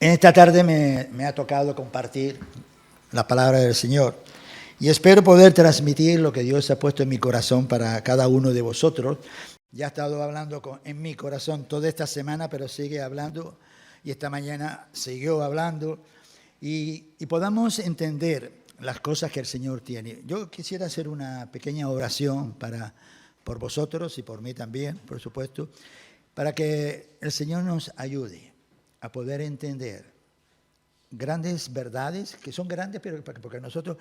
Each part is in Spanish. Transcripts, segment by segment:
En esta tarde me ha tocado compartir la palabra del Señor y espero poder transmitir lo que Dios ha puesto en mi corazón para cada uno de vosotros. Ya he estado hablando en mi corazón toda esta semana, pero sigue hablando y esta mañana siguió hablando y podamos entender las cosas que el Señor tiene. Yo quisiera hacer una pequeña oración por vosotros y por mí también, por supuesto, para que el Señor nos ayude a poder entender grandes verdades, que son grandes, pero porque nosotros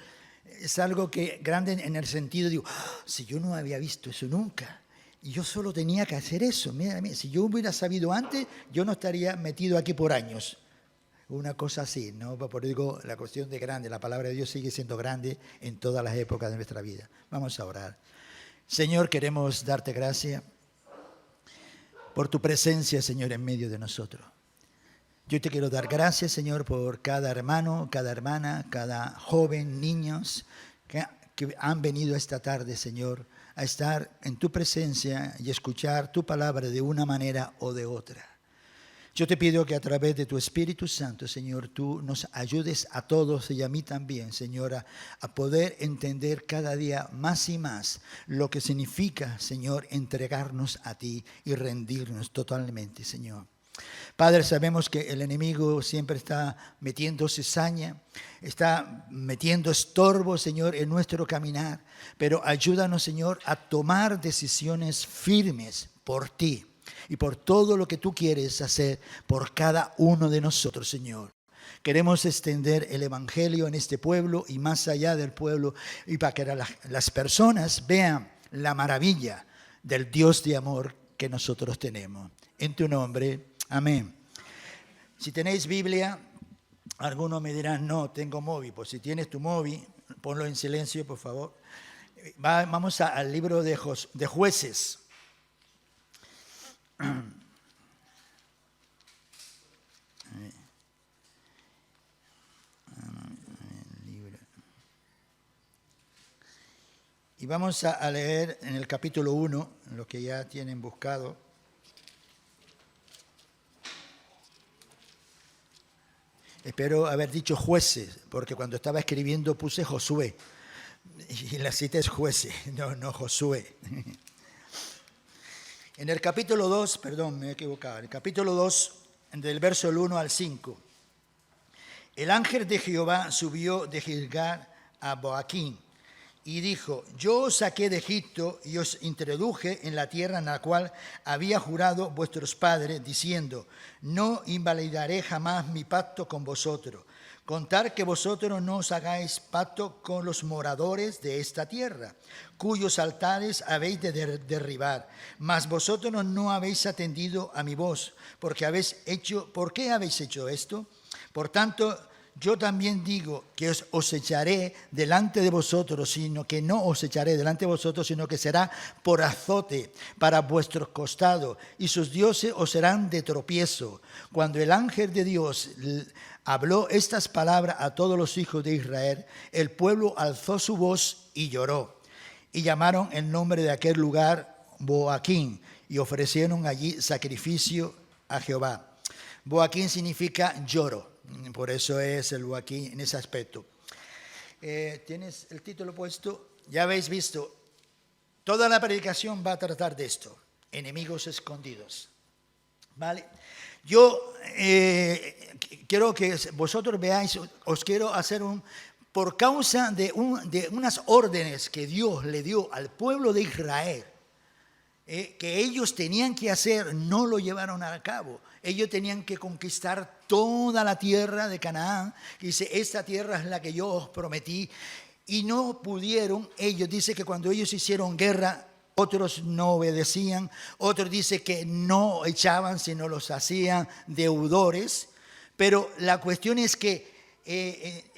es algo que grande en el sentido, digo, si yo no había visto eso nunca, y yo solo tenía que hacer eso, mira, si yo hubiera sabido antes, yo no estaría metido aquí por años. Una cosa así, ¿no? Por digo, la cuestión de grande, la palabra de Dios sigue siendo grande en todas las épocas de nuestra vida. Vamos a orar. Señor, queremos darte gracias por tu presencia, Señor, en medio de nosotros. Yo te quiero dar gracias, Señor, por cada hermano, cada hermana, cada joven, niños que han venido esta tarde, Señor, a estar en tu presencia y escuchar tu palabra de una manera o de otra. Yo te pido que a través de tu Espíritu Santo, Señor, tú nos ayudes a todos y a mí también, Señora, a poder entender cada día más y más lo que significa, Señor, entregarnos a ti y rendirnos totalmente, Señor. Padre, sabemos que el enemigo siempre está metiendo cizaña, está metiendo estorbo, Señor, en nuestro caminar, pero ayúdanos, Señor, a tomar decisiones firmes por ti y por todo lo que tú quieres hacer por cada uno de nosotros, Señor. Queremos extender el evangelio en este pueblo y más allá del pueblo, y para que las personas vean la maravilla del Dios de amor que nosotros tenemos. En tu nombre, amén. Si tenéis Biblia, algunos me dirán, no, tengo móvil. Pues si tienes tu móvil, ponlo en silencio, por favor. Vamos al libro de Jueces. Y vamos a leer en el capítulo 1, lo que ya tienen buscado. Espero haber dicho Jueces, porque cuando estaba escribiendo puse Josué. Y la cita es Jueces, no Josué. En el capítulo 2, perdón, me he equivocado. En el capítulo 2, del verso 1 al 5. El ángel de Jehová subió de Gilgal a Boaquín y dijo, yo os saqué de Egipto y os introduje en la tierra en la cual había jurado vuestros padres, diciendo, no invalidaré jamás mi pacto con vosotros. Contar que vosotros no os hagáis pacto con los moradores de esta tierra, cuyos altares habéis de derribar. Mas vosotros no habéis atendido a mi voz, ¿por qué habéis hecho esto? Por tanto, yo también digo que os echaré delante de vosotros, sino que no os echaré delante de vosotros, sino que será por azote para vuestros costados, y sus dioses os serán de tropiezo. Cuando el ángel de Dios habló estas palabras a todos los hijos de Israel, el pueblo alzó su voz y lloró. Y llamaron el nombre de aquel lugar Boaquín, y ofrecieron allí sacrificio a Jehová. Boaquín significa lloro. Por eso es el Boaquín en ese aspecto. ¿Tienes el título puesto? Ya habéis visto, toda la predicación va a tratar de esto, enemigos escondidos. ¿Vale? Yo quiero que vosotros veáis, os quiero hacer por causa de unas órdenes que Dios le dio al pueblo de Israel, que ellos tenían que hacer, no lo llevaron a cabo. Ellos tenían que conquistar toda la tierra de Canaán. Dice, esta tierra es la que yo os prometí. Y no pudieron. Ellos, dice que cuando ellos hicieron guerra, otros no obedecían. Otros dice que no echaban, sino los hacían deudores. Pero la cuestión es que me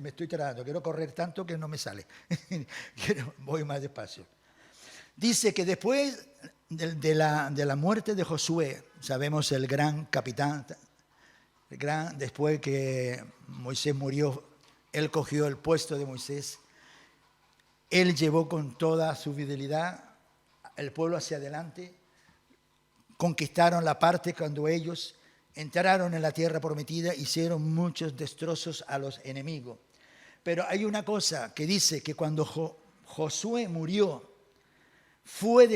estoy trabando, quiero correr tanto que no me sale. Voy más despacio. Dice que después de la muerte de Josué, sabemos el gran capitán, después que Moisés murió, él cogió el puesto de Moisés, él llevó con toda su fidelidad el pueblo hacia adelante, conquistaron la parte cuando ellos entraron en la tierra prometida, hicieron muchos destrozos a los enemigos. Pero hay una cosa que dice que cuando Josué murió, fue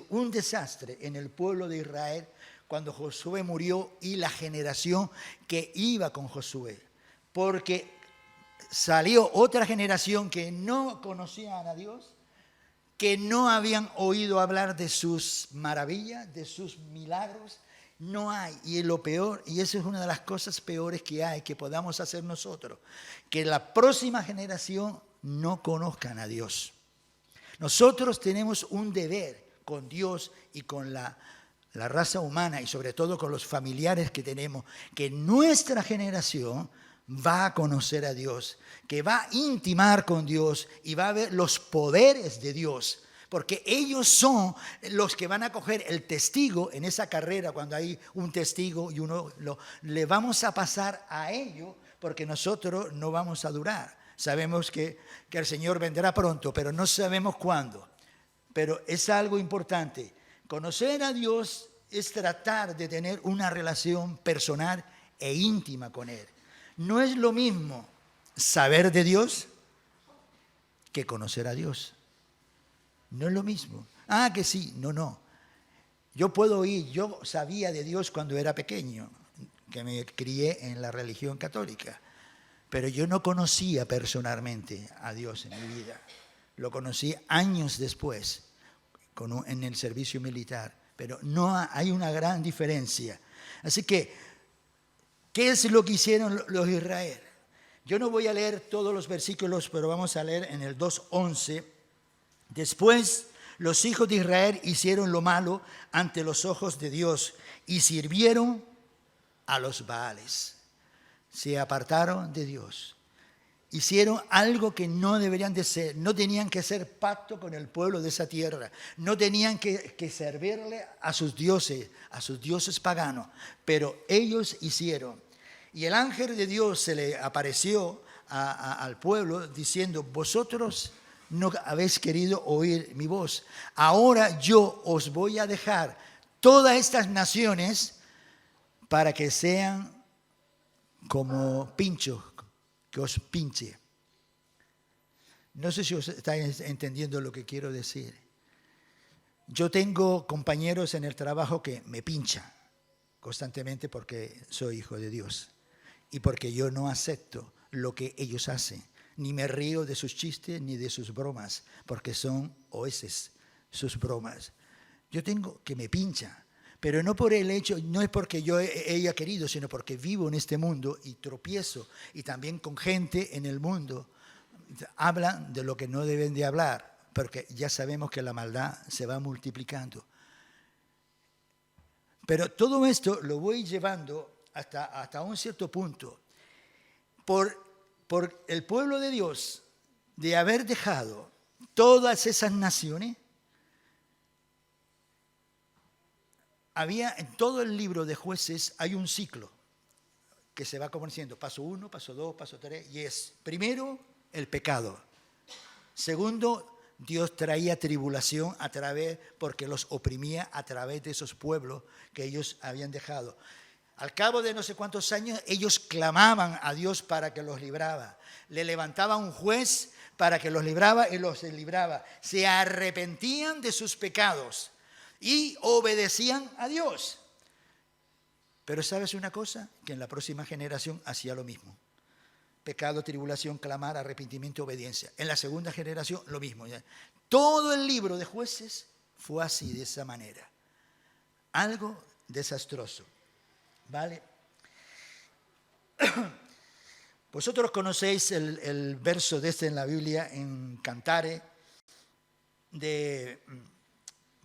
un desastre en el pueblo de Israel cuando Josué murió y la generación que iba con Josué. Porque salió otra generación que no conocían a Dios, que no habían oído hablar de sus maravillas, de sus milagros. No hay, y es lo peor, y eso es una de las cosas peores que hay, que podamos hacer nosotros, que la próxima generación no conozcan a Dios. Nosotros tenemos un deber con Dios y con la raza humana, y sobre todo con los familiares que tenemos, que nuestra generación va a conocer a Dios, que va a intimar con Dios y va a ver los poderes de Dios. Porque ellos son los que van a coger el testigo en esa carrera, cuando hay un testigo y le vamos a pasar a ellos, porque nosotros no vamos a durar. Sabemos que el Señor vendrá pronto, pero no sabemos cuándo. Pero es algo importante. Conocer a Dios es tratar de tener una relación personal e íntima con Él. No es lo mismo saber de Dios que conocer a Dios. No es lo mismo. Ah, que sí. No. Yo sabía de Dios cuando era pequeño, que me crié en la religión católica, pero yo no conocía personalmente a Dios en mi vida. Lo conocí años después, en el servicio militar, pero hay una gran diferencia. Así que, ¿qué es lo que hicieron los de Israel? Yo no voy a leer todos los versículos, pero vamos a leer en el 2:11. Después los hijos de Israel hicieron lo malo ante los ojos de Dios y sirvieron a los Baales. Se apartaron de Dios. Hicieron algo que no deberían de ser. No tenían que hacer pacto con el pueblo de esa tierra. No tenían que servirle a sus dioses paganos. Pero ellos hicieron. Y el ángel de Dios se le apareció al pueblo diciendo: vosotros no habéis querido oír mi voz. Ahora yo os voy a dejar todas estas naciones para que sean como pinchos, que os pinche. No sé si os estáis entendiendo lo que quiero decir. Yo tengo compañeros en el trabajo que me pinchan constantemente porque soy hijo de Dios y porque yo no acepto lo que ellos hacen. Ni me río de sus chistes ni de sus bromas, porque son oeces sus bromas. Yo tengo que me pincha, pero no por el hecho, no es porque yo haya querido, sino porque vivo en este mundo y tropiezo, y también con gente en el mundo hablan de lo que no deben de hablar, porque ya sabemos que la maldad se va multiplicando. Pero todo esto lo voy llevando hasta un cierto punto. Por el pueblo de Dios, de haber dejado todas esas naciones, en todo el libro de Jueces hay un ciclo que se va conociendo, paso 1, paso 2, paso 3, y es, primero, el pecado. Segundo, Dios traía tribulación porque los oprimía a través de esos pueblos que ellos habían dejado. Al cabo de no sé cuántos años, ellos clamaban a Dios para que los libraba. Le levantaba un juez para que los libraba y los libraba. Se arrepentían de sus pecados y obedecían a Dios. Pero ¿sabes una cosa? Que en la próxima generación hacía lo mismo. Pecado, tribulación, clamar, arrepentimiento, obediencia. En la segunda generación lo mismo. Todo el libro de Jueces fue así, de esa manera. Algo desastroso. ¿Vale? Vosotros conocéis el verso de este en la Biblia, en Cantares, de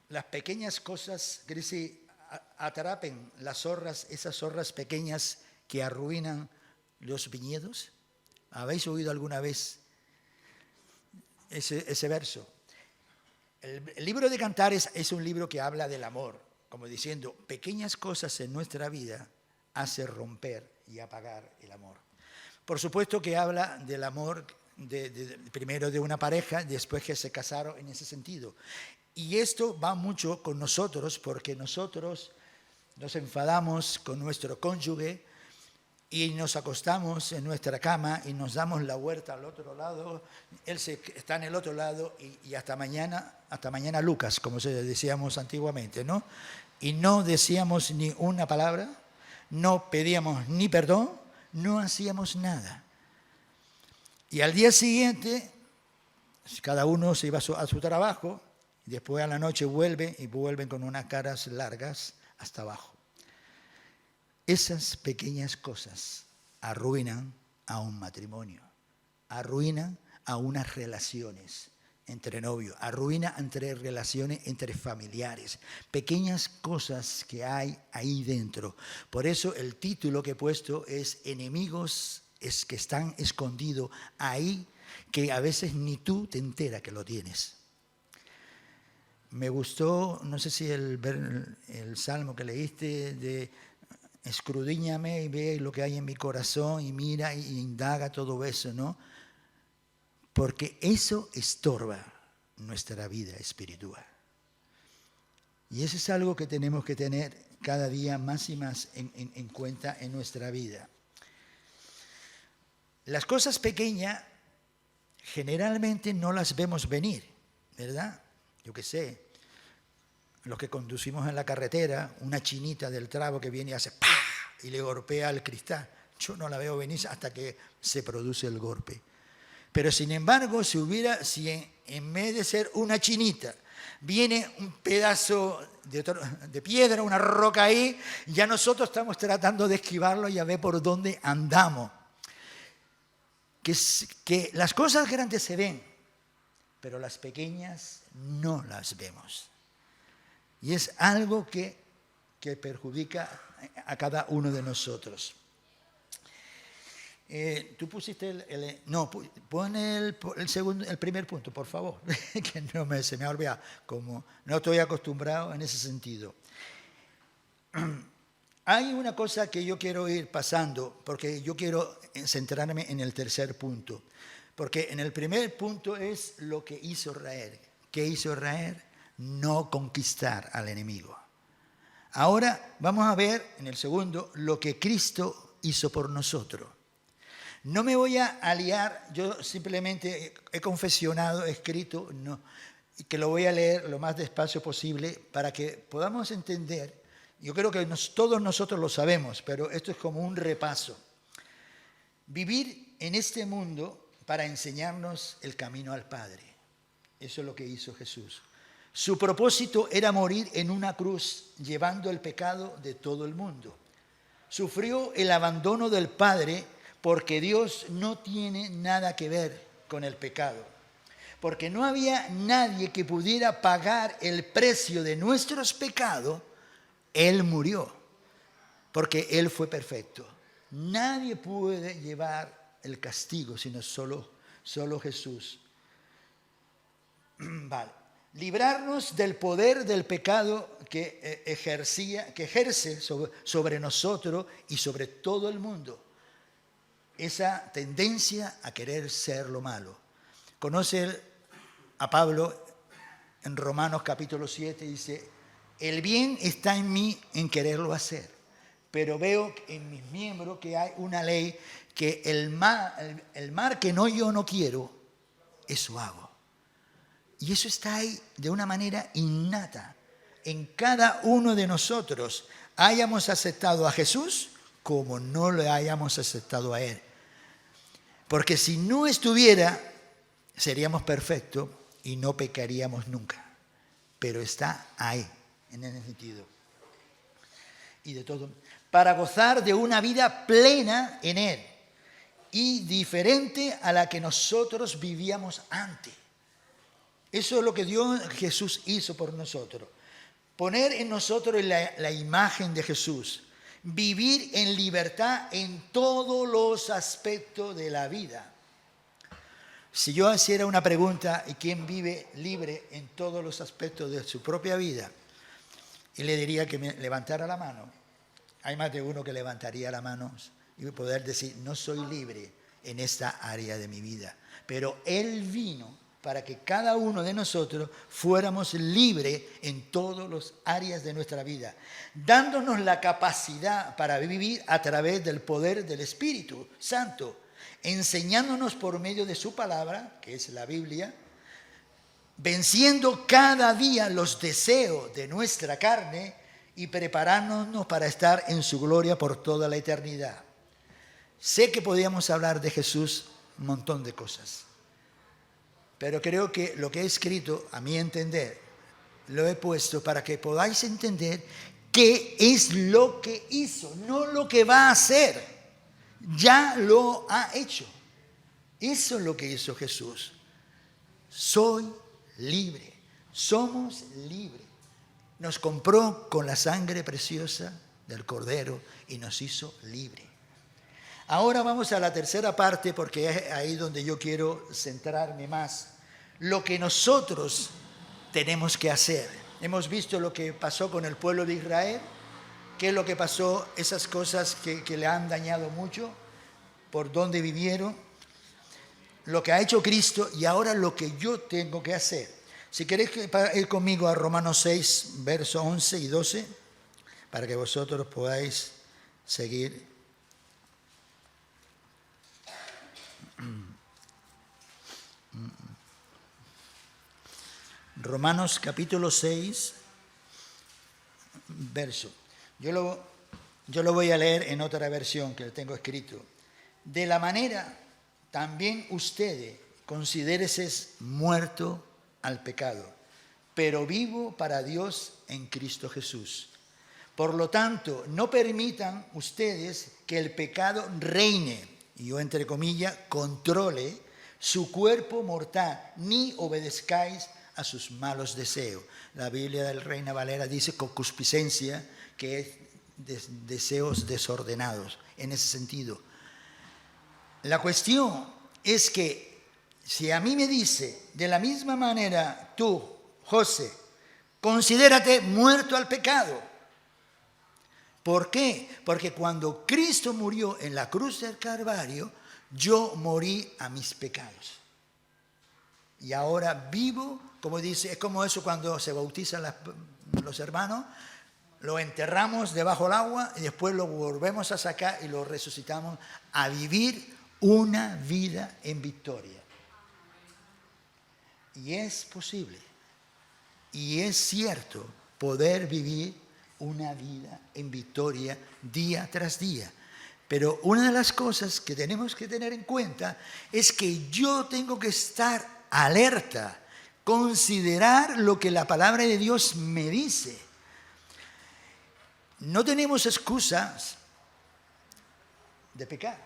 las pequeñas cosas que dice: atrapen las zorras, esas zorras pequeñas que arruinan los viñedos. ¿Habéis oído alguna vez ese verso? El libro de Cantares es un libro que habla del amor, como diciendo, pequeñas cosas en nuestra vida hacen romper y apagar el amor. Por supuesto que habla del amor primero de una pareja, después que se casaron en ese sentido. Y esto va mucho con nosotros, porque nosotros nos enfadamos con nuestro cónyuge y nos acostamos en nuestra cama y nos damos la vuelta al otro lado, él está en el otro lado y hasta mañana Lucas, como decíamos antiguamente, ¿no? Y no decíamos ni una palabra, no pedíamos ni perdón, no hacíamos nada. Y al día siguiente, cada uno se iba a su trabajo, y después a la noche vuelven con unas caras largas hasta abajo. Esas pequeñas cosas arruinan a un matrimonio, arruinan a unas relaciones entre novios, arruinan entre relaciones entre familiares, pequeñas cosas que hay ahí dentro. Por eso el título que he puesto es Enemigos que están escondidos ahí, que a veces ni tú te enteras que lo tienes. Me gustó, no sé si el salmo que leíste de escudriñame y ve lo que hay en mi corazón y mira e indaga todo eso, ¿no? Porque eso estorba nuestra vida espiritual. Y eso es algo que tenemos que tener cada día más y más en cuenta en nuestra vida. Las cosas pequeñas generalmente no las vemos venir, ¿verdad? Yo qué sé, los que conducimos en la carretera, una chinita del trabo que viene y hace ¡pah! Y le golpea el cristal. Yo no la veo venir hasta que se produce el golpe. Pero sin embargo, si en vez de ser una chinita, viene un pedazo de piedra, una roca ahí, ya nosotros estamos tratando de esquivarlo y a ver por dónde andamos. Que las cosas grandes se ven, pero las pequeñas no las vemos. Y es algo que perjudica a cada uno de nosotros. Tú pusiste pon el primer punto, por favor, que se me ha olvidado, como no estoy acostumbrado en ese sentido. Hay una cosa que yo quiero ir pasando, porque yo quiero centrarme en el tercer punto, porque en el primer punto es lo que hizo Israel. ¿Qué hizo Israel? No conquistar al enemigo. Ahora vamos a ver en el segundo lo que Cristo hizo por nosotros. No me voy a liar, yo simplemente he confesionado, he escrito, que lo voy a leer lo más despacio posible para que podamos entender. Yo creo que todos nosotros lo sabemos, pero esto es como un repaso. Vivir en este mundo para enseñarnos el camino al Padre. Eso es lo que hizo Jesús. Su propósito era morir en una cruz, llevando el pecado de todo el mundo. Sufrió el abandono del Padre porque Dios no tiene nada que ver con el pecado. Porque no había nadie que pudiera pagar el precio de nuestros pecados. Él murió, porque Él fue perfecto. Nadie puede llevar el castigo, sino solo Jesús. Vale. Librarnos del poder del pecado que ejerce sobre nosotros y sobre todo el mundo. Esa tendencia a querer ser lo malo. Conoce a Pablo en Romanos capítulo 7, dice: el bien está en mí en quererlo hacer, pero veo en mis miembros que hay una ley que el mal que yo no quiero, eso hago. Y eso está ahí de una manera innata en cada uno de nosotros, hayamos aceptado a Jesús como no le hayamos aceptado a Él. Porque si no estuviera, seríamos perfectos y no pecaríamos nunca. Pero está ahí, en ese sentido. Y de todo. Para gozar de una vida plena en Él y diferente a la que nosotros vivíamos antes. Eso es lo que Jesús hizo por nosotros. Poner en nosotros la imagen de Jesús. Vivir en libertad en todos los aspectos de la vida. Si yo hiciera una pregunta, ¿y quién vive libre en todos los aspectos de su propia vida? Y le diría que me levantara la mano. Hay más de uno que levantaría la mano y poder decir, no soy libre en esta área de mi vida. Pero Él vino para que cada uno de nosotros fuéramos libres en todas las áreas de nuestra vida, dándonos la capacidad para vivir a través del poder del Espíritu Santo, enseñándonos por medio de su palabra, que es la Biblia, venciendo cada día los deseos de nuestra carne y preparándonos para estar en su gloria por toda la eternidad. Sé que podíamos hablar de Jesús un montón de cosas, pero creo que lo que he escrito, a mi entender, lo he puesto para que podáis entender qué es lo que hizo, no lo que va a hacer. Ya lo ha hecho. Eso es lo que hizo Jesús. Soy libre, somos libres. Nos compró con la sangre preciosa del Cordero y nos hizo libres. Ahora vamos a la tercera parte, porque es ahí donde yo quiero centrarme más. Lo que nosotros tenemos que hacer. Hemos visto lo que pasó con el pueblo de Israel, qué es lo que pasó, esas cosas que le han dañado mucho, por dónde vivieron, lo que ha hecho Cristo y ahora lo que yo tengo que hacer. Si queréis ir conmigo a Romanos 6, versos 11 y 12, para que vosotros podáis seguir. Romanos capítulo 6, verso. Yo lo voy a leer en otra versión que tengo escrito. De la manera, también ustedes considérense muertos al pecado, pero vivo para Dios en Cristo Jesús. Por lo tanto, no permitan ustedes que el pecado reine, y yo entre comillas, controle su cuerpo mortal, ni obedezcáis a sus malos deseos. La Biblia del Reina Valera dice concupiscencia, que es deseos desordenados, en ese sentido. La cuestión es que si a mí me dice, de la misma manera tú, José, considérate muerto al pecado. ¿Por qué? Porque cuando Cristo murió en la cruz del Calvario, yo morí a mis pecados. Y ahora vivo, como dice, es como eso cuando se bautizan los hermanos, lo enterramos debajo del agua y después lo volvemos a sacar y lo resucitamos a vivir una vida en victoria. Y es posible, y es cierto, poder vivir una vida en victoria día tras día. Pero una de las cosas que tenemos que tener en cuenta es que yo tengo que estar alerta, considerar lo que la palabra de Dios me dice. No tenemos excusas de pecar.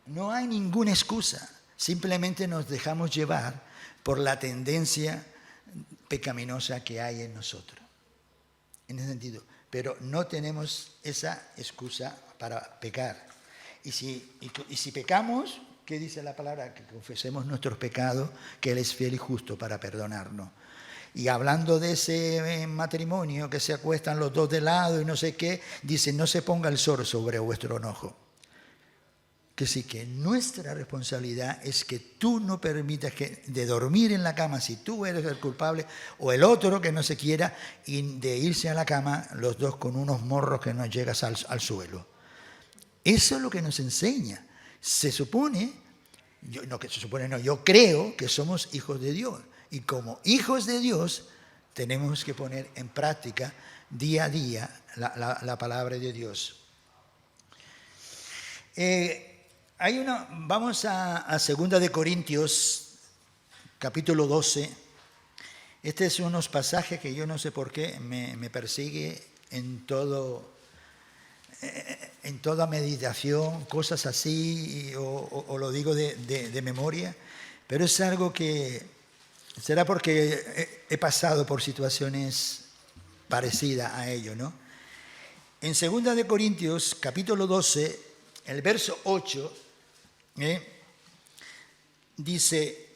No hay ninguna excusa. Simplemente nos dejamos llevar por la tendencia pecaminosa que hay en nosotros. En ese sentido. Pero no tenemos esa excusa para pecar. Y si pecamos, ¿qué dice la palabra? Que confesemos nuestros pecados, que Él es fiel y justo para perdonarnos. Y hablando de ese matrimonio que se acuestan los dos de lado y no sé qué, dice, no se ponga el sol sobre vuestro enojo. Que sí, que nuestra responsabilidad es que tú no permitas que de dormir en la cama, si tú eres el culpable, o el otro que no se quiera, y de irse a la cama los dos con unos morros que no llegas al suelo. Eso es lo que nos enseña. Se supone, yo creo que somos hijos de Dios. Y como hijos de Dios tenemos que poner en práctica día a día la palabra de Dios. Vamos a 2 Corintios, capítulo 12. Este es unos pasajes que yo no sé por qué me persigue en toda meditación, cosas así, o lo digo de memoria, pero es algo que será porque he pasado por situaciones parecidas a ello, ¿no? En 2 Corintios, capítulo 12, el verso 8, dice,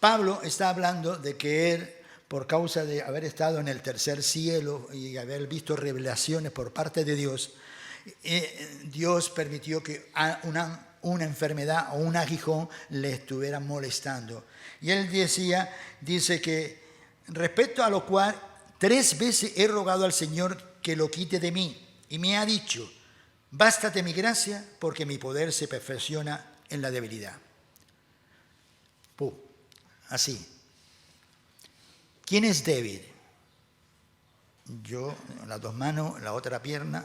Pablo está hablando de que él, por causa de haber estado en el tercer cielo y haber visto revelaciones por parte de Dios, Dios permitió que una enfermedad o un aguijón le estuviera molestando. Y él dice que respecto a lo cual 3 veces he rogado al Señor que lo quite de mí. Y me ha dicho, bástate mi gracia porque mi poder se perfecciona en la debilidad. Así. ¿Quién es débil? Yo, las 2 manos, la otra pierna,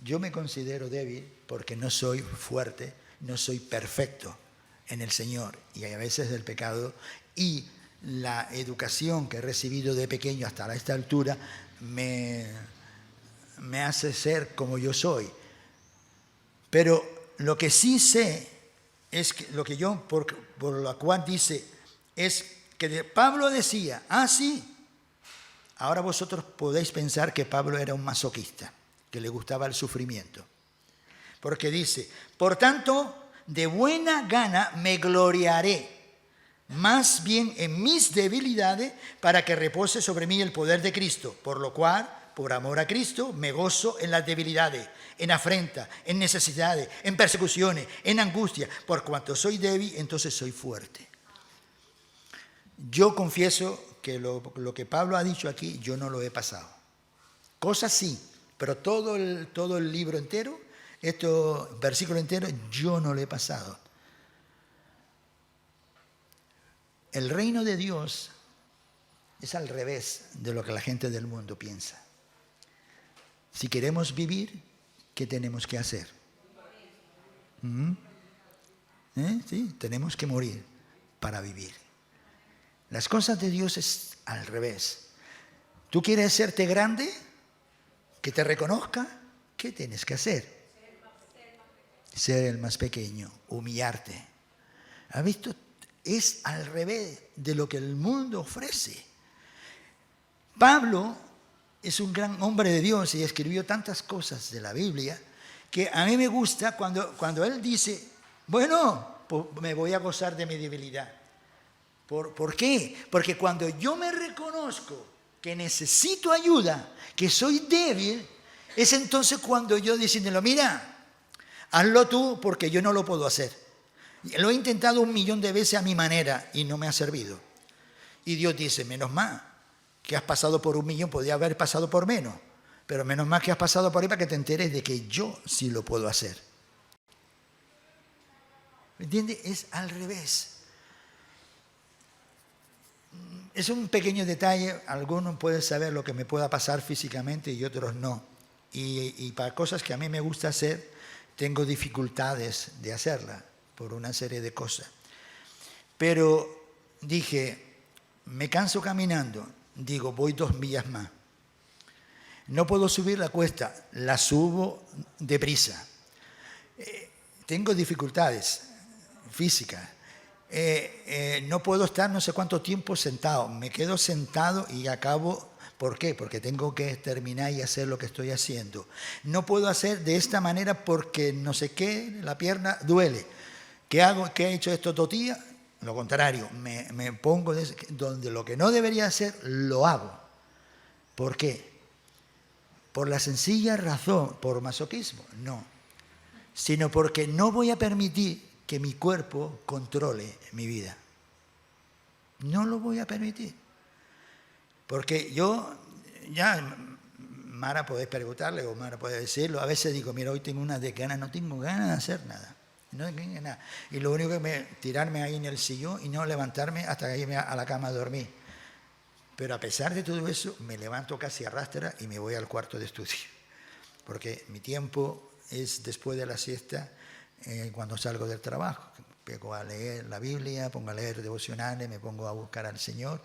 yo me considero débil porque no soy fuerte, no soy perfecto en el Señor. Y a veces el pecado y la educación que he recibido de pequeño hasta esta altura me hace ser como yo soy. Pero lo que sí sé es que lo que yo, por lo cual dice, es que Pablo decía, sí, ahora vosotros podéis pensar que Pablo era un masoquista, que le gustaba el sufrimiento. Porque dice, por tanto, de buena gana me gloriaré, más bien en mis debilidades, para que repose sobre mí el poder de Cristo, por lo cual, por amor a Cristo, me gozo en las debilidades, en afrenta, en necesidades, en persecuciones, en angustia. Por cuanto soy débil, entonces soy fuerte. Yo confieso que lo que Pablo ha dicho aquí, yo no lo he pasado. Cosas sí, pero todo el libro entero, estos versículos enteros, yo no lo he pasado. El reino de Dios es al revés de lo que la gente del mundo piensa. Si queremos vivir, ¿qué tenemos que hacer? Sí, tenemos que morir para vivir. Las cosas de Dios es al revés. ¿Tú quieres hacerte grande? ¿Que te reconozca? ¿Qué tienes que hacer? Ser el más pequeño, humillarte. ¿Has visto? Es al revés de lo que el mundo ofrece. Pablo es un gran hombre de Dios y escribió tantas cosas de la Biblia que a mí me gusta cuando él dice, bueno, pues me voy a gozar de mi debilidad. ¿Por qué? Porque cuando yo me reconozco que necesito ayuda, que soy débil, es entonces cuando yo diciéndolo, mira, hazlo tú porque yo no lo puedo hacer. Lo he intentado 1.000.000 de veces a mi manera y no me ha servido. Y Dios dice, menos mal que has pasado por 1.000.000, podía haber pasado por menos, pero menos mal que has pasado por ahí para que te enteres de que yo sí lo puedo hacer. ¿Me entiendes? Es al revés. Es un pequeño detalle, algunos pueden saber lo que me pueda pasar físicamente y otros no. Y para cosas que a mí me gusta hacer, tengo dificultades de hacerlas por una serie de cosas. Pero dije, me canso caminando, digo, voy 2 millas más. No puedo subir la cuesta, la subo deprisa. Tengo dificultades físicas. No puedo estar no sé cuánto tiempo sentado. Me quedo sentado y acabo. ¿Por qué? Porque tengo que terminar y hacer lo que estoy haciendo. No puedo hacer de esta manera porque no sé qué, la pierna duele. ¿Qué hago? ¿Qué he hecho estos 2 días? Lo contrario, me pongo donde lo que no debería hacer, lo hago. ¿Por qué? Por la sencilla razón, por masoquismo, no. Sino porque no voy a permitir que mi cuerpo controle mi vida. No lo voy a permitir. Porque yo, ya, Mara podéis preguntarle o Mara puede decirlo, a veces digo, mira, hoy tengo unas ganas, no tengo ganas de hacer nada. No tengo nada. Y lo único que es tirarme ahí en el sillón y no levantarme hasta irme a la cama a dormir. Pero a pesar de todo eso, me levanto casi a rastras y me voy al cuarto de estudio. Porque mi tiempo es después de la siesta, cuando salgo del trabajo. Pongo a leer la Biblia, pongo a leer devocionales, me pongo a buscar al Señor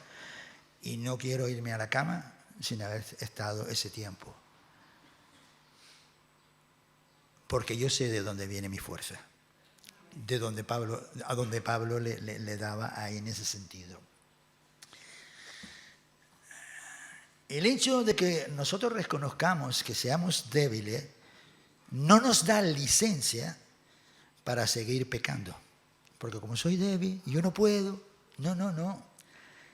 y no quiero irme a la cama sin haber estado ese tiempo. Porque yo sé de dónde viene mi fuerza, a donde Pablo le daba ahí en ese sentido. El hecho de que nosotros reconozcamos que seamos débiles no nos da licencia para seguir pecando. Porque como soy débil, yo no puedo. No.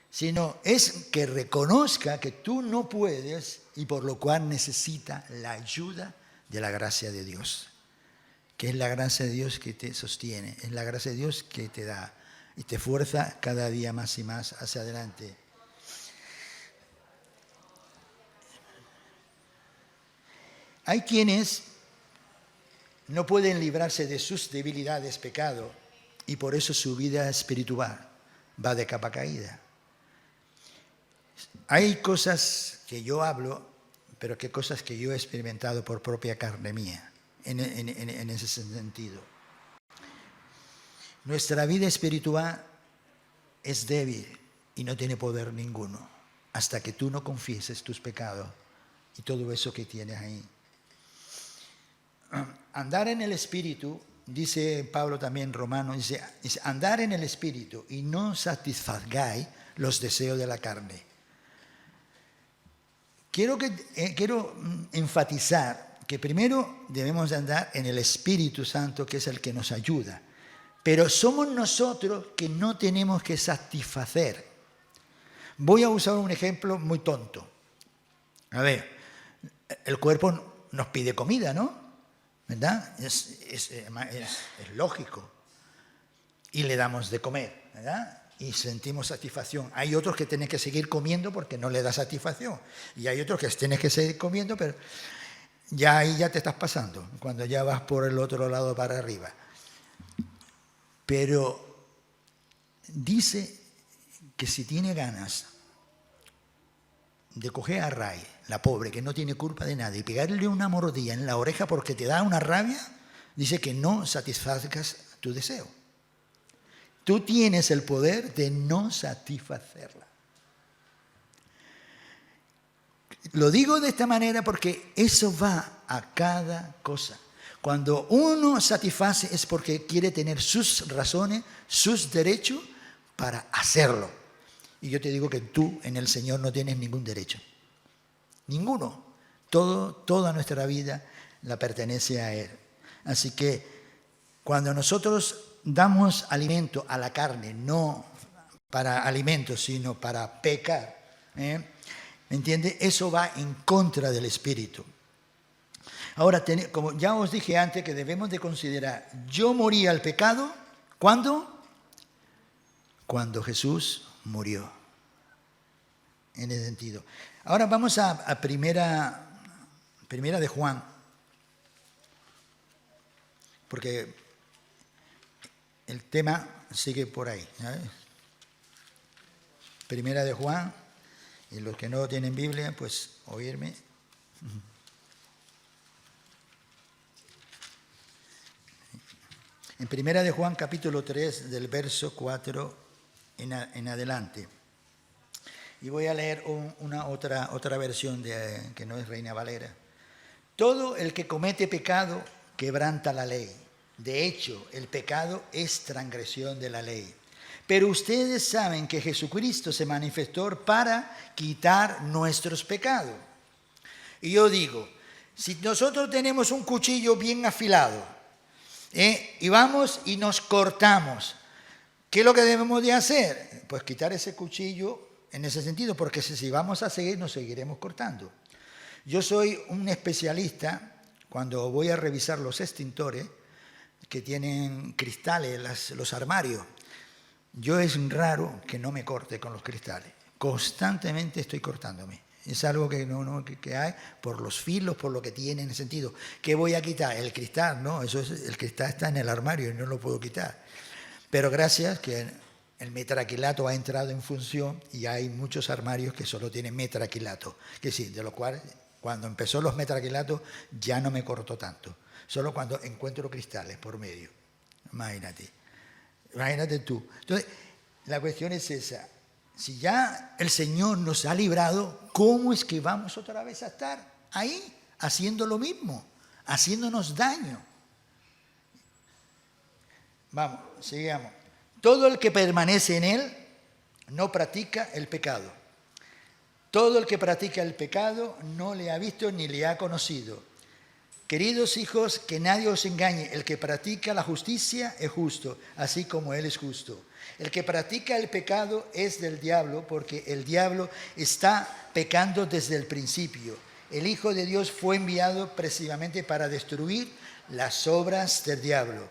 Sino es que reconozca que tú no puedes y por lo cual necesita la ayuda de la gracia de Dios. que es la gracia de Dios que te sostiene, es la gracia de Dios que te da y te fuerza cada día más y más hacia adelante. Hay quienes no pueden librarse de sus debilidades, pecado, y por eso su vida espiritual va de capa caída. Hay cosas que yo hablo, pero que cosas que yo he experimentado por propia carne mía, en ese sentido. Nuestra vida espiritual es débil y no tiene poder ninguno, hasta que tú no confieses tus pecados y todo eso que tienes ahí. Andar en el Espíritu, dice Pablo también Romano, dice andar en el Espíritu y no satisfagáis los deseos de la carne. Quiero enfatizar que primero debemos andar en el Espíritu Santo, que es el que nos ayuda. Pero somos nosotros que no tenemos que satisfacer. Voy a usar un ejemplo muy tonto. A ver, el cuerpo nos pide comida, ¿no? ¿Verdad? Es lógico. Y le damos de comer, ¿verdad? Y sentimos satisfacción. Hay otros que tienen que seguir comiendo porque no le da satisfacción. Y hay otros que tienes que seguir comiendo, pero ya ahí ya te estás pasando, cuando ya vas por el otro lado para arriba. Pero dice que si tiene ganas de coger a Ray, la pobre, que no tiene culpa de nada, y pegarle una mordida en la oreja porque te da una rabia, dice que no satisfagas tu deseo. Tú tienes el poder de no satisfacerla. Lo digo de esta manera porque eso va a cada cosa. Cuando uno satisface es porque quiere tener sus razones, sus derechos para hacerlo. Y yo te digo que tú en el Señor no tienes ningún derecho. Ninguno. Toda nuestra vida la pertenece a Él. Así que cuando nosotros damos alimento a la carne, no para alimento, sino para pecar, ¿me entiende? Eso va en contra del Espíritu. Ahora, como ya os dije antes, que debemos de considerar, yo morí al pecado, ¿cuándo? Cuando Jesús murió. En ese sentido. Ahora vamos a primera de Juan, porque el tema sigue por ahí, ¿sabes? Primera de Juan, y los que no tienen Biblia, pues oírme. En primera de Juan, capítulo 3, del verso 4 en adelante. Y voy a leer otra versión que no es Reina Valera. Todo el que comete pecado quebranta la ley. De hecho, el pecado es transgresión de la ley. Pero ustedes saben que Jesucristo se manifestó para quitar nuestros pecados. Y yo digo, si nosotros tenemos un cuchillo bien afilado, y vamos y nos cortamos, ¿qué es lo que debemos de hacer? Pues quitar ese cuchillo en ese sentido, porque si vamos a seguir, nos seguiremos cortando. Yo soy un especialista cuando voy a revisar los extintores que tienen cristales, los armarios. Yo es raro que no me corte con los cristales. Constantemente estoy cortándome. Es algo que hay por los filos, por lo que tiene en el sentido. ¿Qué voy a quitar? El cristal, ¿no? El cristal está en el armario y no lo puedo quitar. Pero gracias que el metraquilato ha entrado en función y hay muchos armarios que solo tienen metraquilato. Que sí, de lo cual cuando empezó los metraquilatos ya no me cortó tanto. Solo cuando encuentro cristales por medio. Imagínate tú. Entonces, la cuestión es esa. Si ya el Señor nos ha librado, ¿cómo es que vamos otra vez a estar ahí haciendo lo mismo? Haciéndonos daño. Vamos, sigamos. Todo el que permanece en Él no practica el pecado. Todo el que practica el pecado no le ha visto ni le ha conocido. Queridos hijos, que nadie os engañe. El que practica la justicia es justo, así como Él es justo. El que practica el pecado es del diablo, porque el diablo está pecando desde el principio. El Hijo de Dios fue enviado precisamente para destruir las obras del diablo.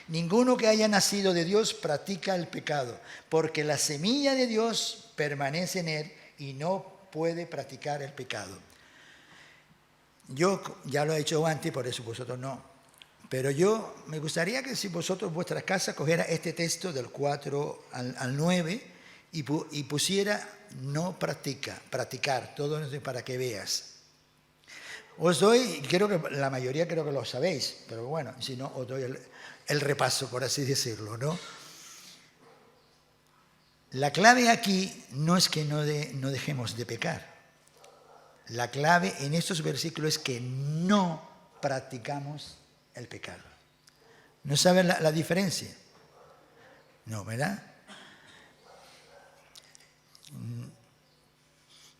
Ninguno que haya nacido de Dios practica el pecado, porque la semilla de Dios permanece en él y no puede practicar el pecado. Yo ya lo he hecho antes, por eso vosotros no. Pero yo me gustaría que si vosotros en vuestras casas cogiera este texto del 4 al 9 y pusiera no practicar, todo eso para que veas. Os doy, creo que la mayoría creo que lo sabéis, pero bueno, si no, os doy el repaso, por así decirlo, ¿no? La clave aquí no es que no dejemos de pecar. La clave en estos versículos es que no practicamos el pecado. ¿No saben la diferencia? No, ¿verdad?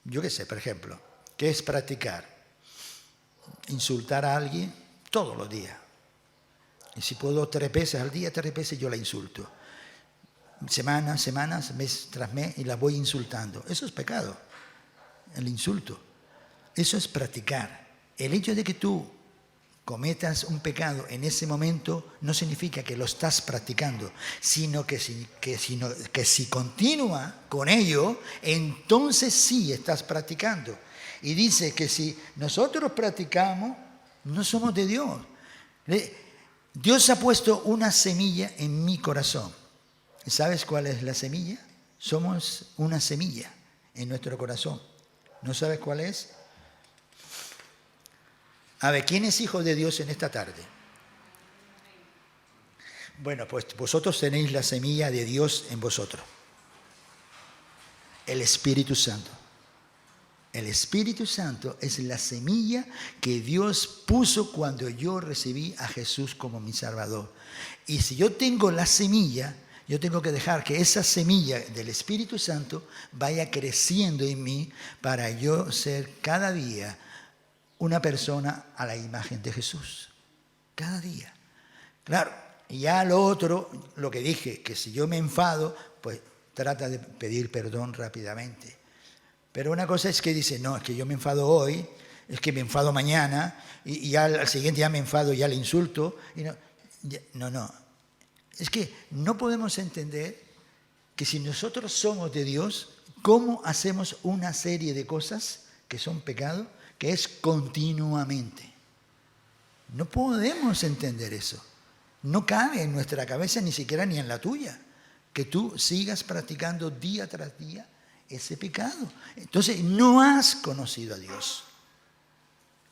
Yo qué sé, por ejemplo, ¿qué es practicar? Insultar a alguien todos los días. Y si puedo 3 veces al día, 3 veces yo la insulto. Semanas, mes tras mes, y la voy insultando. Eso es pecado, el insulto. Eso es practicar. El hecho de que tú cometas un pecado en ese momento no significa que lo estás practicando, sino que si continúa con ello, entonces sí estás practicando. Y dice que si nosotros practicamos, no somos de Dios. Dios ha puesto una semilla en mi corazón. ¿Sabes cuál es la semilla? Somos una semilla en nuestro corazón. ¿No sabes cuál es? A ver, ¿quién es hijo de Dios en esta tarde? Bueno, pues vosotros tenéis la semilla de Dios en vosotros. El Espíritu Santo. El Espíritu Santo es la semilla que Dios puso cuando yo recibí a Jesús como mi Salvador. Y si yo tengo la semilla, yo tengo que dejar que esa semilla del Espíritu Santo vaya creciendo en mí para yo ser cada día una persona a la imagen de Jesús. Cada día. Claro, y ya lo otro, lo que dije, que si yo me enfado, pues trata de pedir perdón rápidamente. Pero una cosa es que dice, no, es que yo me enfado hoy, es que me enfado mañana, y ya al siguiente día me enfado, ya le insulto. Y no. Es que no podemos entender que si nosotros somos de Dios, ¿cómo hacemos una serie de cosas que son pecados? Que es continuamente. No podemos entender eso. No cabe en nuestra cabeza, ni siquiera ni en la tuya, que tú sigas practicando día tras día ese pecado. Entonces no has conocido a Dios.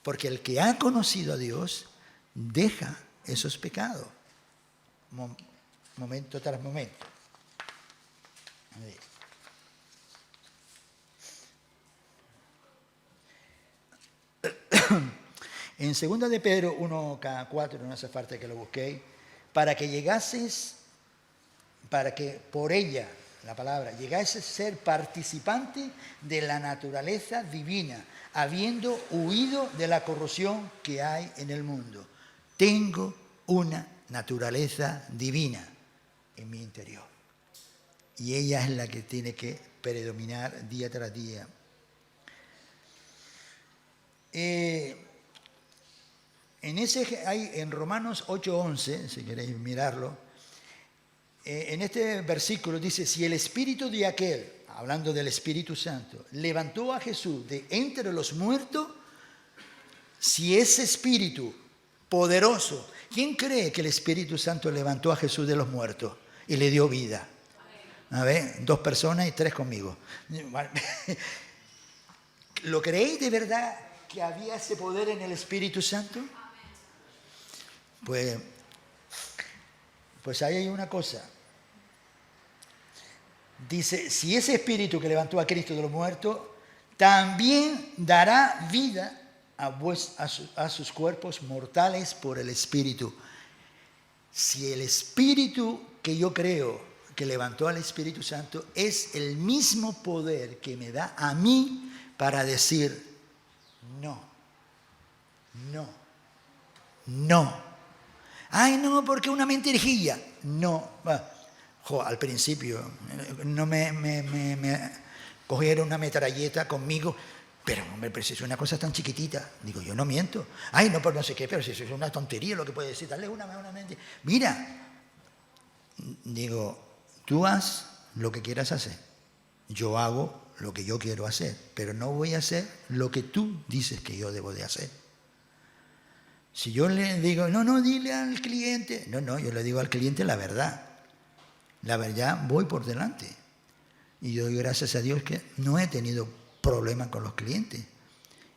Porque el que ha conocido a Dios deja esos pecados. Momento tras momento. A ver. En 2 de Pedro 1:4, no hace falta que lo busquéis, para que llegases, para que por ella, la palabra, llegases a ser participante de la naturaleza divina, habiendo huido de la corrupción que hay en el mundo. Tengo una naturaleza divina en mi interior. Y ella es la que tiene que predominar día tras día. En Romanos 8:11, si queréis mirarlo, en este versículo dice, si el Espíritu de aquel, hablando del Espíritu Santo, levantó a Jesús de entre los muertos, si ese Espíritu poderoso, ¿quién cree que el Espíritu Santo levantó a Jesús de los muertos y le dio vida? A ver, 2 personas y 3 conmigo. ¿Lo creéis de verdad que había ese poder en el Espíritu Santo? Pues ahí hay una cosa. Dice, si ese Espíritu que levantó a Cristo de los muertos, también dará vida a sus cuerpos mortales por el Espíritu. Si el Espíritu que yo creo que levantó al Espíritu Santo es el mismo poder que me da a mí para decir no. Ay, no, porque una mentirijilla. No. Al principio no me cogieron una metralleta conmigo. Pero, hombre, pero si es una cosa tan chiquitita. Digo, yo no miento. Ay, no, por no sé qué, pero si eso es una tontería lo que puede decir. Dale una mente. Mira, digo, tú haz lo que quieras hacer. Yo hago lo que yo quiero hacer, pero no voy a hacer lo que tú dices que yo debo de hacer. Si yo le digo, no, dile al cliente. No, yo le digo al cliente la verdad. La verdad voy por delante. Y yo doy gracias a Dios que no he tenido problemas con los clientes.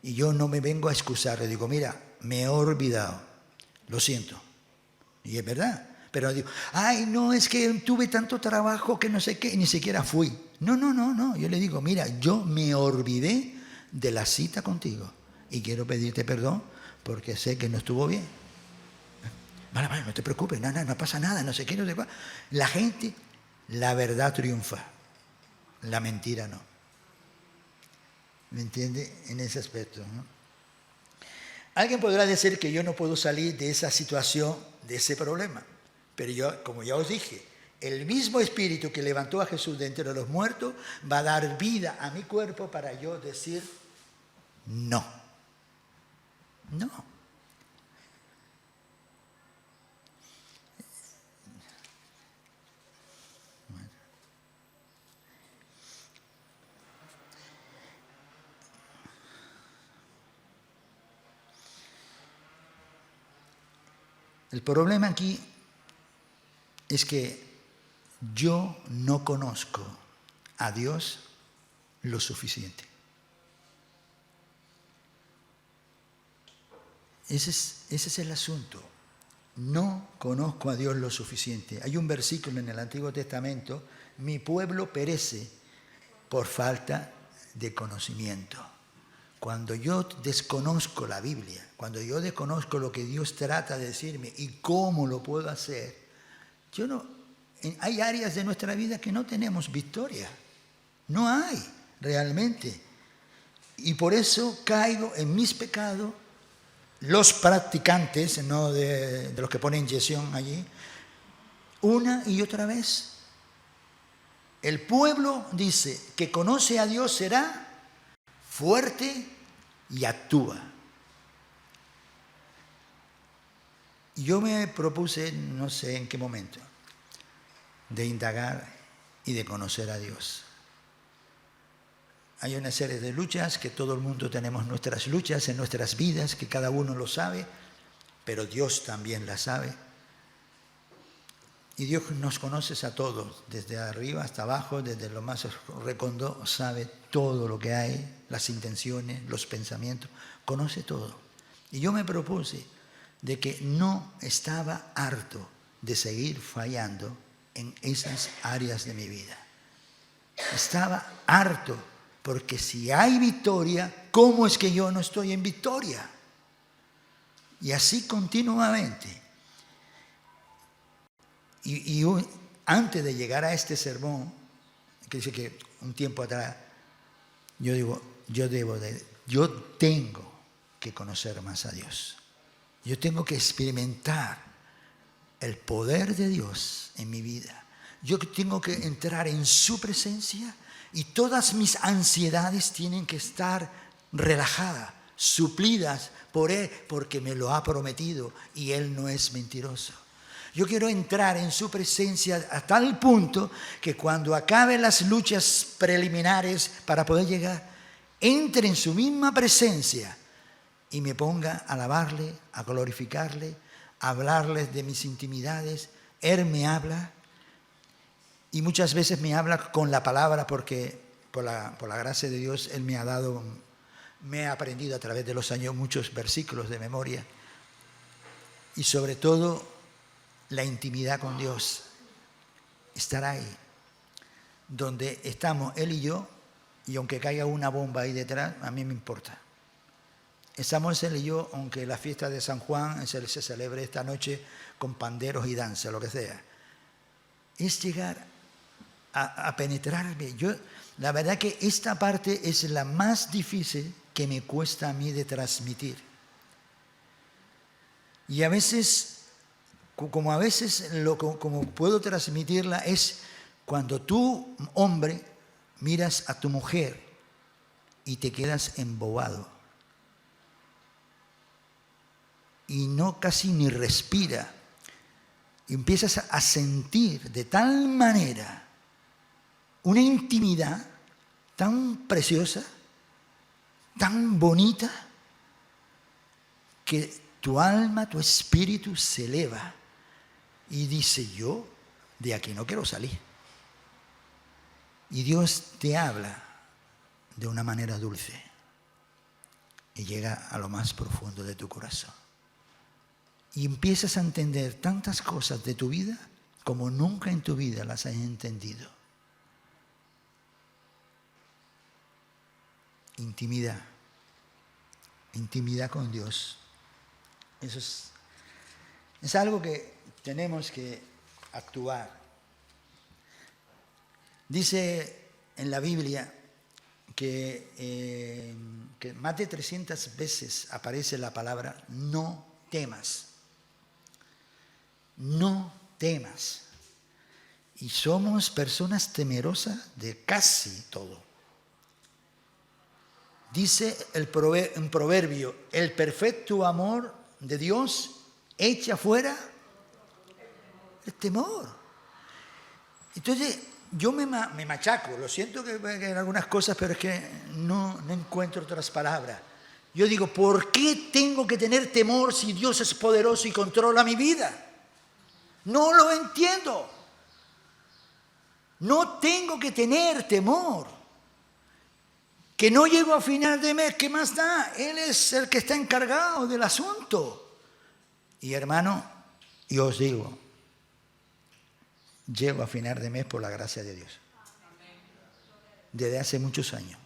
Y yo no me vengo a excusar. Le digo, mira, me he olvidado. Lo siento. Y es verdad. Pero digo, ay, no, es que tuve tanto trabajo que no sé qué, y ni siquiera fui. No. Yo le digo, mira, yo me olvidé de la cita contigo. Y quiero pedirte perdón porque sé que no estuvo bien. Vale, no te preocupes, no pasa nada, no sé qué, no sé cuál. La gente, la verdad triunfa, la mentira no. ¿Me entiende? En ese aspecto, ¿no? Alguien podrá decir que yo no puedo salir de esa situación, de ese problema. Pero yo, como ya os dije, el mismo espíritu que levantó a Jesús de entre los muertos va a dar vida a mi cuerpo para yo decir no. No. El problema aquí es que yo no conozco a Dios lo suficiente. Ese es el asunto. No conozco a Dios lo suficiente. Hay un versículo en el Antiguo Testamento, mi pueblo perece por falta de conocimiento. Cuando yo desconozco la Biblia, cuando yo desconozco lo que Dios trata de decirme y cómo lo puedo hacer, hay áreas de nuestra vida que no tenemos victoria. No hay, realmente. Y por eso caigo en mis pecados. Los practicantes, no de los que ponen inyección allí, una y otra vez. El pueblo dice que conoce a Dios será fuerte y actúa. Yo me propuse, no sé en qué momento, de indagar y de conocer a Dios. Hay una serie de luchas que todo el mundo tenemos nuestras luchas en nuestras vidas, que cada uno lo sabe, pero Dios también las sabe. Y Dios nos conoce a todos, desde arriba hasta abajo, desde lo más recóndito, sabe todo lo que hay, las intenciones, los pensamientos, conoce todo. Y yo me propuse de que no estaba harto de seguir fallando en esas áreas de mi vida. Estaba harto. Porque si hay victoria, ¿cómo es que yo no estoy en victoria? Y así continuamente. Y antes de llegar a este sermón, que dice que un tiempo atrás, yo digo, yo tengo que conocer más a Dios. Yo tengo que experimentar el poder de Dios en mi vida. Yo tengo que entrar en su presencia. Y todas mis ansiedades tienen que estar relajadas, suplidas por Él, porque me lo ha prometido y Él no es mentiroso. Yo quiero entrar en su presencia a tal punto que cuando acaben las luchas preliminares para poder llegar, entre en su misma presencia y me ponga a alabarle, a glorificarle, a hablarles de mis intimidades. Él me habla. Y muchas veces me habla con la palabra porque por la gracia de Dios Él me he aprendido a través de los años muchos versículos de memoria. Y sobre todo la intimidad con Dios. Estar ahí, donde estamos Él y yo, y aunque caiga una bomba ahí detrás, a mí me importa. Estamos Él y yo, aunque la fiesta de San Juan se celebre esta noche con panderos y danza, lo que sea. Es llegar a penetrarme. La verdad que esta parte es la más difícil que me cuesta a mí de transmitir. Y a veces, como puedo transmitirla, es cuando tú, hombre, miras a tu mujer y te quedas embobado. Y no casi ni respira. Y empiezas a sentir de tal manera una intimidad tan preciosa, tan bonita, que tu alma, tu espíritu se eleva y dice: yo de aquí no quiero salir. Y Dios te habla de una manera dulce y llega a lo más profundo de tu corazón. Y empiezas a entender tantas cosas de tu vida como nunca en tu vida las has entendido. Intimidad. Intimidad con Dios. Eso es algo que tenemos que actuar. Dice en la Biblia que más de 300 veces aparece la palabra no temas. No temas. Y somos personas temerosas de casi todo. Dice en Proverbio: el perfecto amor de Dios echa fuera el temor. Entonces yo me machaco, lo siento que en algunas cosas, pero es que no encuentro otras palabras. Yo digo: ¿por qué tengo que tener temor si Dios es poderoso y controla mi vida? No lo entiendo. No tengo que tener temor. Que no llego a final de mes, ¿qué más da? Él es el que está encargado del asunto. Y hermano, yo os digo, llego a final de mes por la gracia de Dios. Desde hace muchos años.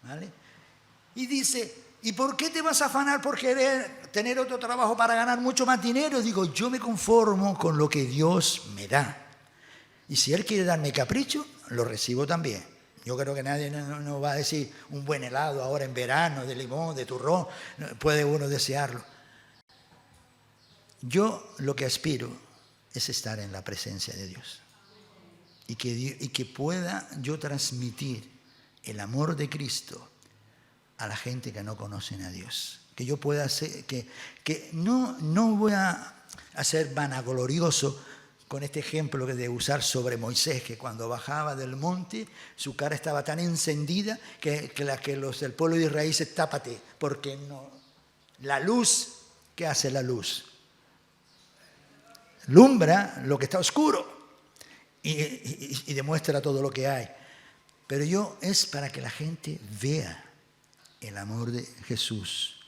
¿Vale? Y dice: ¿y por qué te vas a afanar por querer tener otro trabajo para ganar mucho más dinero? Digo, yo me conformo con lo que Dios me da. Y si Él quiere darme capricho, lo recibo también. Yo creo que nadie no va a decir un buen helado ahora en verano, de limón, de turrón. Puede uno desearlo. Yo lo que aspiro es estar en la presencia de Dios. Y que pueda yo transmitir el amor de Cristo a la gente que no conocen a Dios. Que yo pueda hacer, que no voy a ser vanaglorioso con este ejemplo de usar sobre Moisés, que cuando bajaba del monte, su cara estaba tan encendida que los del pueblo de Israel se: tápate, porque no. La luz, ¿qué hace la luz? Lumbra lo que está oscuro y demuestra todo lo que hay. Pero es para que la gente vea el amor de Jesús.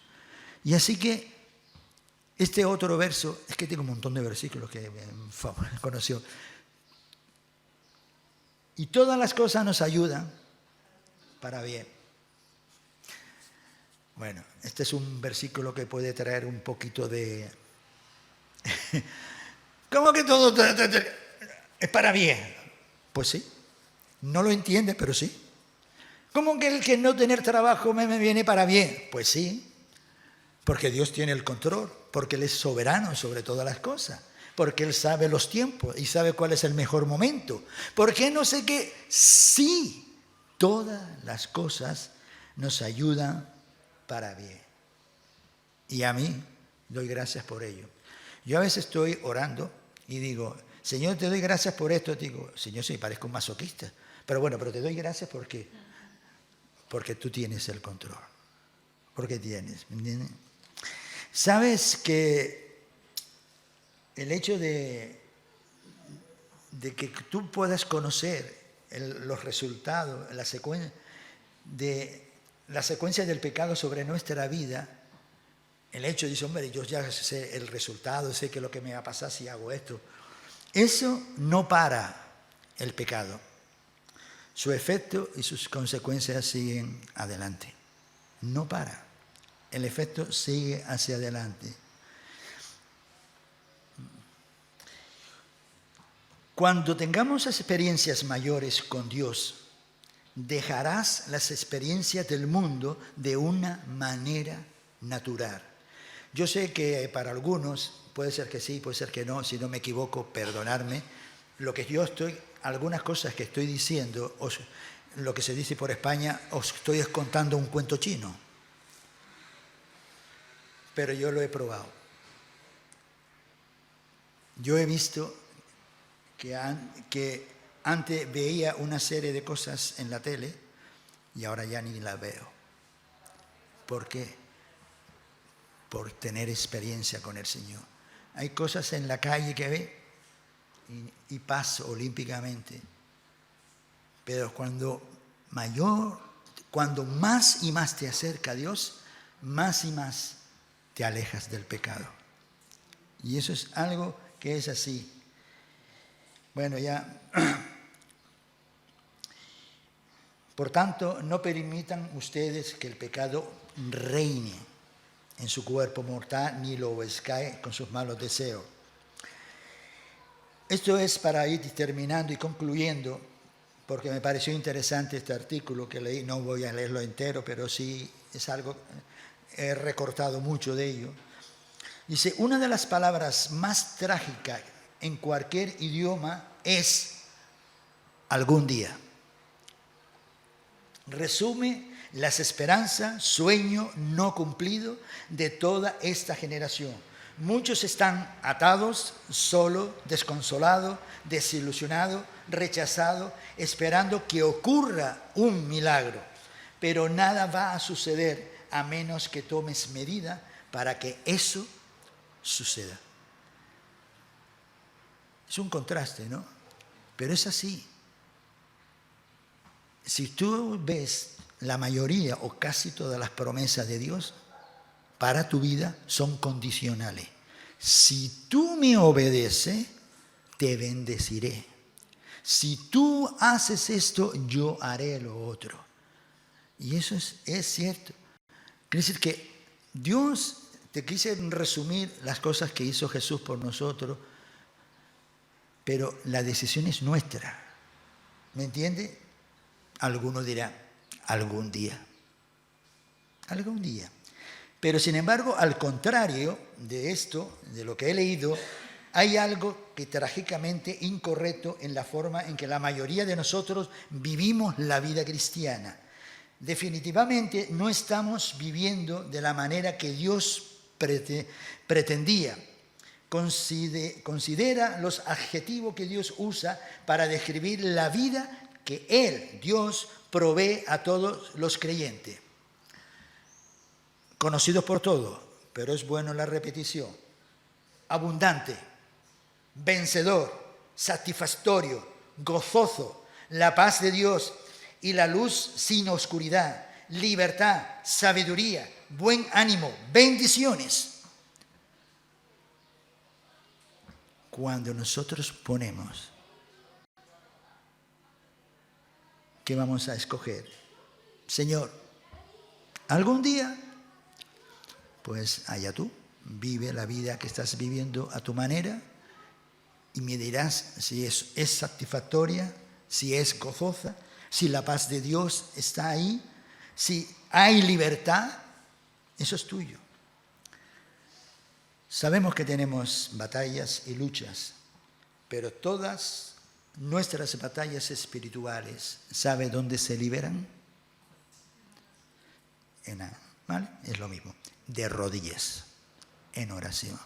Y así que este otro verso, es que tengo un montón de versículos que conoció. Y todas las cosas nos ayudan para bien. Bueno, este es un versículo que puede traer un poquito de... ¿Cómo que todo es para bien? Pues sí. No lo entiendes, pero sí. ¿Cómo que el que no tener trabajo me viene para bien? Pues sí. Porque Dios tiene el control, porque Él es soberano sobre todas las cosas, porque Él sabe los tiempos y sabe cuál es el mejor momento. Porque no sé qué, sí, todas las cosas nos ayudan para bien. Y a mí doy gracias por ello. Yo a veces estoy orando y digo: Señor, te doy gracias por esto. Digo: Señor, sí, parezco un masoquista. Pero bueno, pero te doy gracias porque tú tienes el control. Porque tienes, ¿me entiendes? Sabes que el hecho de que tú puedas conocer los resultados, la secuencia del pecado sobre nuestra vida, el hecho de decir: hombre, yo ya sé el resultado, sé que lo que me va a pasar si hago esto. Eso no para el pecado. Su efecto y sus consecuencias siguen adelante. No para. El efecto sigue hacia adelante. Cuando tengamos experiencias mayores con Dios, dejarás las experiencias del mundo de una manera natural. Yo sé que para algunos puede ser que sí, puede ser que no. Si no me equivoco, perdonadme. Algunas cosas que estoy diciendo lo que se dice por España, os estoy contando un cuento chino. Pero yo lo he probado. Yo he visto que antes veía una serie de cosas en la tele y ahora ya ni la veo. ¿Por qué? Por tener experiencia con el Señor. Hay cosas en la calle que ve y paso olímpicamente. Pero cuando más y más te acerca a Dios, más y más te alejas del pecado. Y eso es algo que es así. Bueno, ya. Por tanto, no permitan ustedes que el pecado reine en su cuerpo mortal, ni lo escae con sus malos deseos. Esto es para ir terminando y concluyendo, porque me pareció interesante este artículo que leí. No voy a leerlo entero, pero sí es algo, he recortado mucho de ello. Dice, una de las palabras más trágicas en cualquier idioma es algún día. Resume las esperanzas, sueño no cumplido de toda esta generación. Muchos están atados, solos, desconsolados, desilusionados, rechazados, esperando que ocurra un milagro. Pero nada va a suceder a menos que tomes medida para que eso suceda. Es un contraste, ¿no? Pero es así. Si tú ves la mayoría o casi todas las promesas de Dios para tu vida son condicionales. Si tú me obedeces, te bendeciré. Si tú haces esto, yo haré lo otro. Y eso es cierto. Quiere decir que Dios, te quise resumir las cosas que hizo Jesús por nosotros, pero la decisión es nuestra. ¿Me entiende? Alguno dirá, algún día. Algún día. Pero sin embargo, al contrario de esto, de lo que he leído, hay algo que trágicamente incorrecto en la forma en que la mayoría de nosotros vivimos la vida cristiana. Definitivamente no estamos viviendo de la manera que Dios pretendía. Considera los adjetivos que Dios usa para describir la vida que Él, Dios, provee a todos los creyentes. Conocidos por todos, pero es bueno la repetición. Abundante, vencedor, satisfactorio, gozoso, la paz de Dios y la luz sin oscuridad, libertad, sabiduría, buen ánimo, bendiciones. Cuando nosotros ponemos, ¿qué vamos a escoger? Señor, algún día, pues allá tú, vive la vida que estás viviendo a tu manera y me dirás si es satisfactoria, si es gozosa, si la paz de Dios está ahí, si hay libertad, eso es tuyo. Sabemos que tenemos batallas y luchas, pero todas nuestras batallas espirituales, ¿sabe dónde se liberan? ¿Vale? Es lo mismo, de rodillas, en oración.